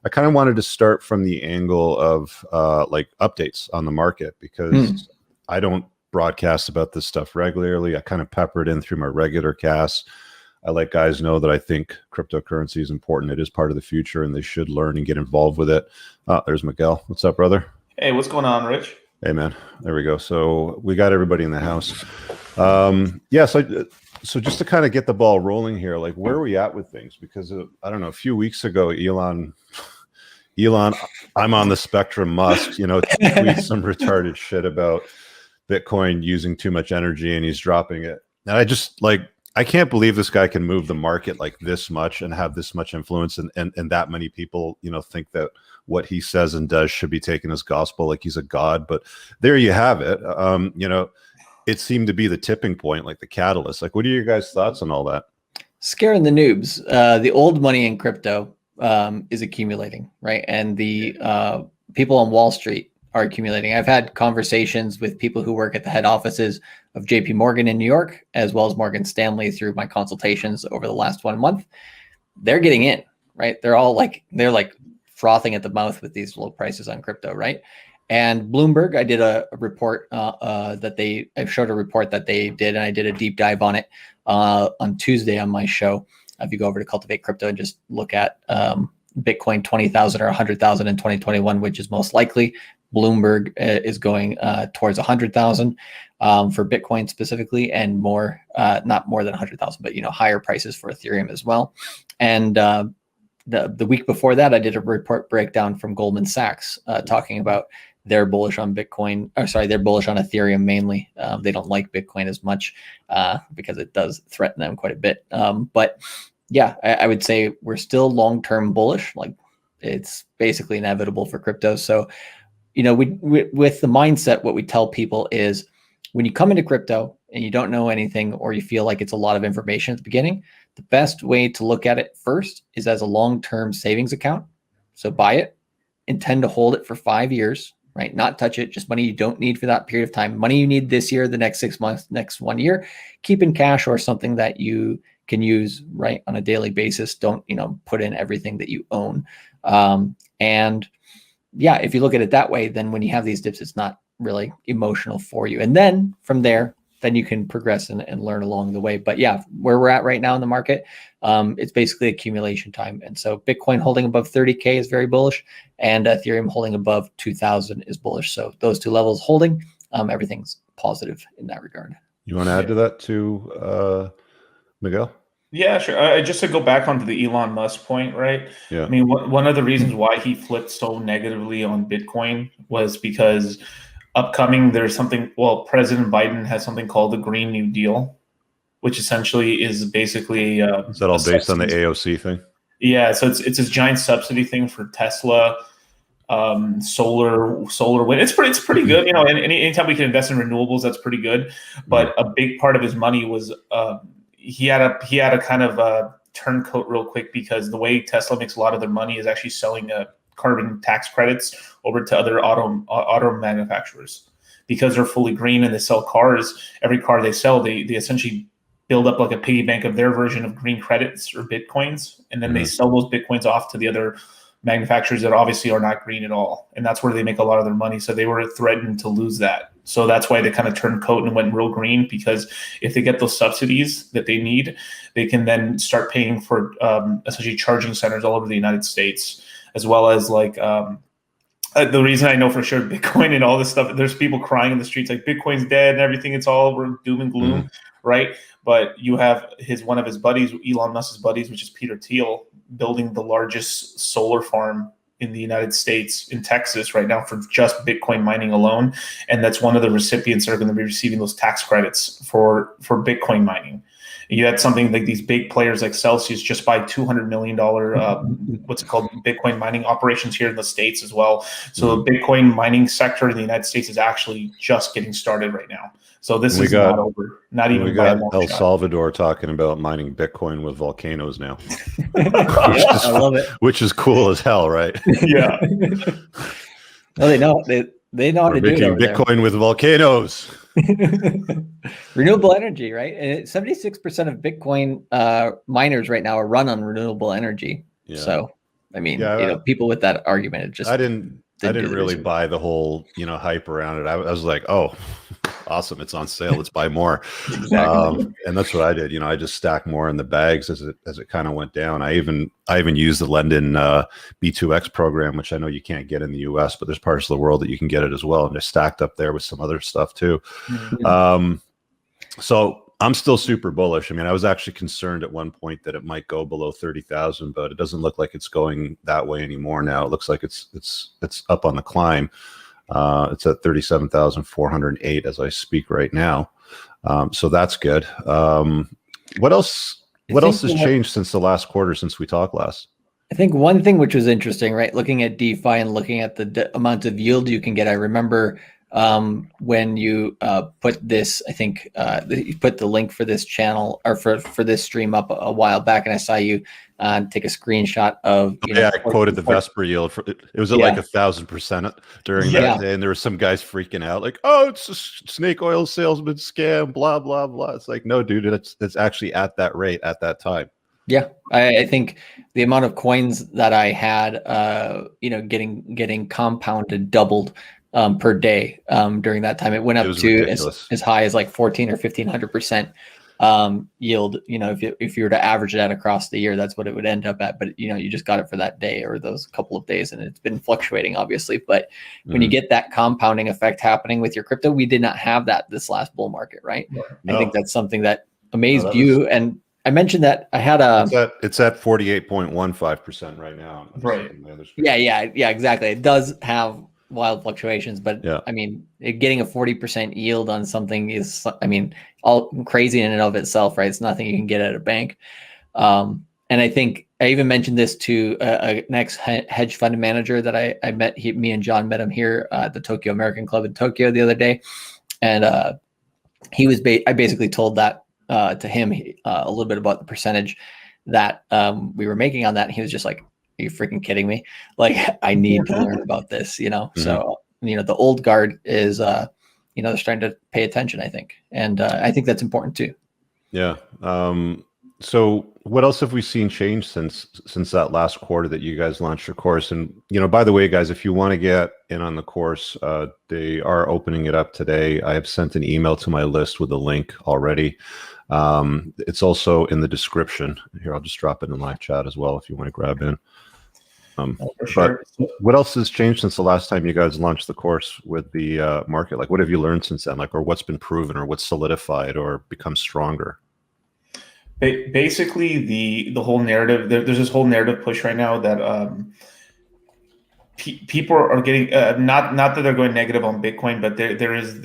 I kind of wanted to start from the angle of like updates on the market, because I don't broadcast about this stuff regularly. I kind of pepper it in through my regular casts. I let guys know that I think cryptocurrency is important. It is part of the future, and they should learn and get involved with it. There's Miguel. What's up, brother? Hey, what's going on, Rich? Hey, man. There we go. So we got everybody in the house. So just to kind of get the ball rolling here, like, where are we at with things? Because I don't know, a few weeks ago, Elon, I'm on the spectrum, Musk, tweets some retarded shit about Bitcoin using too much energy, and he's dropping it. And I can't believe this guy can move the market like this much and have this much influence, and that many people, think that what he says and does should be taken as gospel, like he's a god. But there you have it. It seemed to be the tipping point, like the catalyst. Like, what are your guys' thoughts on all that? Scaring the noobs. The old money in crypto is accumulating, right? And the people on Wall Street are accumulating. I've had conversations with people who work at the head offices of JP Morgan in New York, as well as Morgan Stanley, through my consultations over the last 1 month. They're getting in, right? They're like frothing at the mouth with these low prices on crypto, right? And Bloomberg, I did a report I showed a report that they did, and I did a deep dive on it on Tuesday on my show. If you go over to Cultivate Crypto and just look at Bitcoin 20,000 or 100,000 in 2021, which is most likely, Bloomberg is going towards 100,000 for Bitcoin specifically, and more, not more than 100,000, but higher prices for Ethereum as well. And the week before that, I did a report breakdown from Goldman Sachs talking about they're bullish on Bitcoin, they're bullish on Ethereum mainly. They don't like Bitcoin as much because it does threaten them quite a bit. But yeah, I would say we're still long-term bullish. Like, it's basically inevitable for crypto. So, we with the mindset, what we tell people is, when you come into crypto and you don't know anything, or you feel like it's a lot of information at the beginning, the best way to look at it first is as a long-term savings account. So buy it, intend to hold it for 5 years, right? Not touch it, just money you don't need for that period of time. Money you need this year, the next 6 months, next 1 year, keep in cash or something that you can use right on a daily basis. Don't, put in everything that you own. And yeah, if you look at it that way, then when you have these dips, it's not really emotional for you. And then from there, then you can progress and learn along the way. But yeah, where we're at right now in the market, it's basically accumulation time. And so Bitcoin holding above 30K is very bullish, and Ethereum holding above 2,000 is bullish. So those two levels holding, everything's positive in that regard. You want to add to that too, Miguel? Yeah, sure. Just to go back onto the Elon Musk point, right? Yeah. I mean, one of the reasons why he flipped so negatively on Bitcoin was because there's something, President Biden has something called the Green New Deal, which essentially is basically is that all based on the AOC thing? Yeah, so it's this giant subsidy thing for Tesla, solar wind. It's pretty good, and anytime we can invest in renewables, that's pretty good. But a big part of his money was he had a kind of turncoat real quick, because the way Tesla makes a lot of their money is actually selling carbon tax credits over to other auto manufacturers, because they're fully green and they sell cars. Every car they sell, they essentially build up like a piggy bank of their version of green credits or Bitcoins, and then they sell those Bitcoins off to the other manufacturers that obviously are not green at all. And that's where they make a lot of their money. So they were threatened to lose that. So that's why they kind of turned coat and went real green, because if they get those subsidies that they need, they can then start paying for essentially charging centers all over the United States, as well as like the reason I know for sure Bitcoin and all this stuff, there's people crying in the streets like Bitcoin's dead and everything. It's all doom and gloom, right? But you have one of his buddies, Elon Musk's buddies, which is Peter Thiel, building the largest solar farm in the United States in Texas right now for just Bitcoin mining alone. And that's one of the recipients that are going to be receiving those tax credits for Bitcoin mining. You had something like these big players like Celsius just buy $200 million, what's it called, Bitcoin mining operations here in the States as well. So the Bitcoin mining sector in the United States is actually just getting started right now. So this is not over. Not even. We got El Salvador talking about mining Bitcoin with volcanoes now. I love it. Which is cool as hell, right? Yeah. Well, they know how to do it. Making Bitcoin with volcanoes. Renewable energy, right? And 76% of Bitcoin miners right now are run on renewable energy. Yeah. So I mean, Yeah, people with that argument, it just I didn't didn't do the really research. buy the whole, hype around it. I was like, oh, awesome, it's on sale, let's buy more. Exactly. And that's what I did. I just stacked more in the bags as it kind of went down. I even used the Lending B2X program, which I know you can't get in the US, but there's parts of the world that you can get it as well. And just stacked up there with some other stuff too. So I'm still super bullish. I mean, I was actually concerned at one point that it might go below 30,000, but it doesn't look like it's going that way anymore now. It looks like it's up on the climb. It's at 37,408 as I speak right now. So that's good. What else has changed since the last quarter, since we talked last? I think one thing which was interesting, right? Looking at DeFi and looking at the amount of yield you can get. I remember when you put this, I think you put the link for this channel or for this stream up a while back, and I saw you take a screenshot of. I quoted the Vesper yield. It was at like 1,000% during that day, and there were some guys freaking out, like, "Oh, it's a snake oil salesman scam," blah blah blah. It's like, no, dude, it's actually at that rate at that time. Yeah, I think the amount of coins that I had, getting compounded doubled per day during that time. It went up to as high as like 14 or 1,500% yield. If you were to average that across the year, that's what it would end up at. But you just got it for that day or those couple of days, and it's been fluctuating, obviously. But when you get that compounding effect happening with your crypto, we did not have that this last bull market, right? No. I think that's something that amazed you. And I mentioned that I had it's at 48.15% right now. Right. Yeah, exactly. It does have wild fluctions, but I mean, getting a 40% yield on something is, I mean, all crazy in and of itself, right? It's nothing you can get at a bank. And I think I even mentioned this to an ex-hedge fund manager that I met. Me and John met him here at the Tokyo American Club in Tokyo the other day. And I basically told that to him a little bit about the percentage that we were making on that. And he was just like, "Are you freaking kidding me? Like, I need to learn about this, So, the old guard is, they're starting to pay attention, I think. And I think that's important too. Yeah. So what else have we seen change since that last quarter that you guys launched your course? And, by the way, guys, if you want to get in on the course, they are opening it up today. I have sent an email to my list with a link already. It's also in the description here. I'll just drop it in live chat as well if you want to grab in. But what else has changed since the last time you guys launched the course with the market? Like, what have you learned since then? Like, or what's been proven, or what's solidified, or become stronger? Basically, the whole narrative. There's this whole narrative push right now that people are getting not that they're going negative on Bitcoin, but there is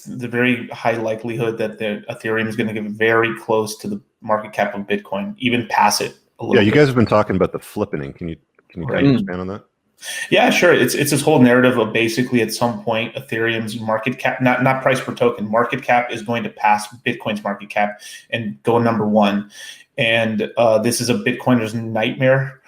the very high likelihood that the Ethereum is going to get very close to the market cap of Bitcoin, even pass it a little. Yeah, you guys have been talking about the flippening. Can you kind of expand on that? Yeah, sure. It's this whole narrative of basically at some point Ethereum's market cap, not price per token, market cap is going to pass Bitcoin's market cap and go number one. And this is a Bitcoiner's nightmare,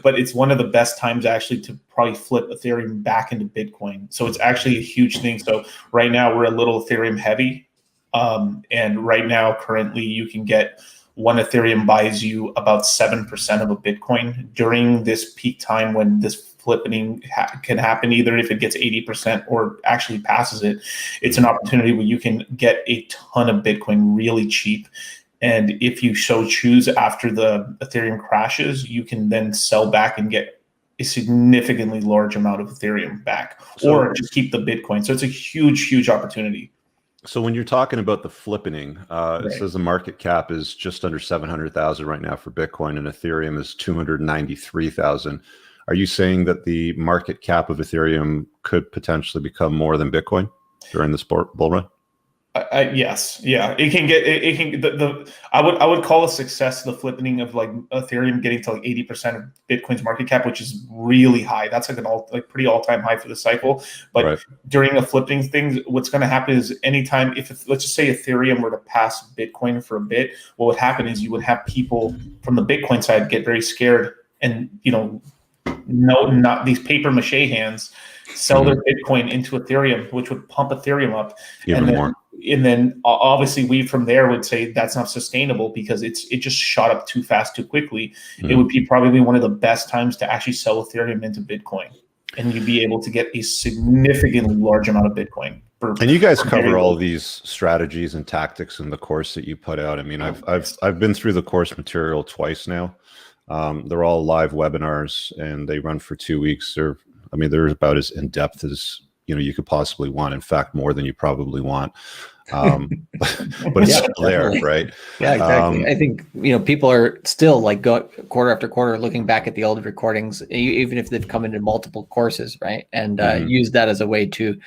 but it's one of the best times actually to probably flip Ethereum back into Bitcoin. So it's actually a huge thing. So right now we're a little Ethereum heavy. And right now, currently you can get one Ethereum buys you about 7% of a Bitcoin during this peak time when this flipping can happen, either if it gets 80% or actually passes it. It's an opportunity where you can get a ton of Bitcoin really cheap. And if you so choose after the Ethereum crashes, you can then sell back and get a significantly large amount of Ethereum back, or just keep the Bitcoin. So it's a huge, huge opportunity. So when you're talking about the flippening, it says the market cap is just under 700,000 right now for Bitcoin, and Ethereum is 293,000. Are you saying that the market cap of Ethereum could potentially become more than Bitcoin during this bull run? Yes, yeah, it can get it can I would call a success the flipping of like Ethereum getting to like 80% of Bitcoin's market cap, which is really high. That's like pretty all-time high for the cycle. But during a flipping thing, what's going to happen is anytime let's just say Ethereum were to pass Bitcoin for a bit, what would happen is you would have people from the Bitcoin side get very scared and not these paper mache hands sell their Bitcoin into Ethereum, which would pump Ethereum up Even more. And then obviously we from there would say that's not sustainable because it just shot up too fast, too quickly. It would be probably one of the best times to actually sell Ethereum into Bitcoin, and you'd be able to get a significantly large amount of Bitcoin. And you guys cover all these strategies and tactics in the course that you put out. I mean, I've been through the course material twice now. They're all live webinars, and they run for 2 weeks. They're about as in depth as you could possibly want. In fact, more than you probably want. But it's still there, right? Yeah, exactly. I think people are still like quarter after quarter looking back at the old recordings, even if they've come into multiple courses, right? And use that as a way to,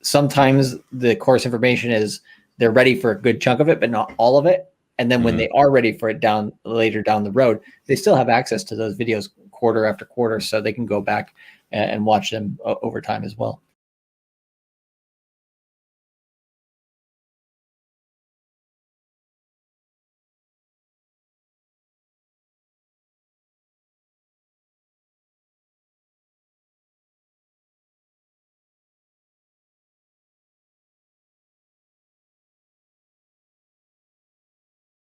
sometimes the course information is they're ready for a good chunk of it, but not all of it. And then when they are ready for it later down the road, they still have access to those videos quarter after quarter, so they can go back and watch them over time as well.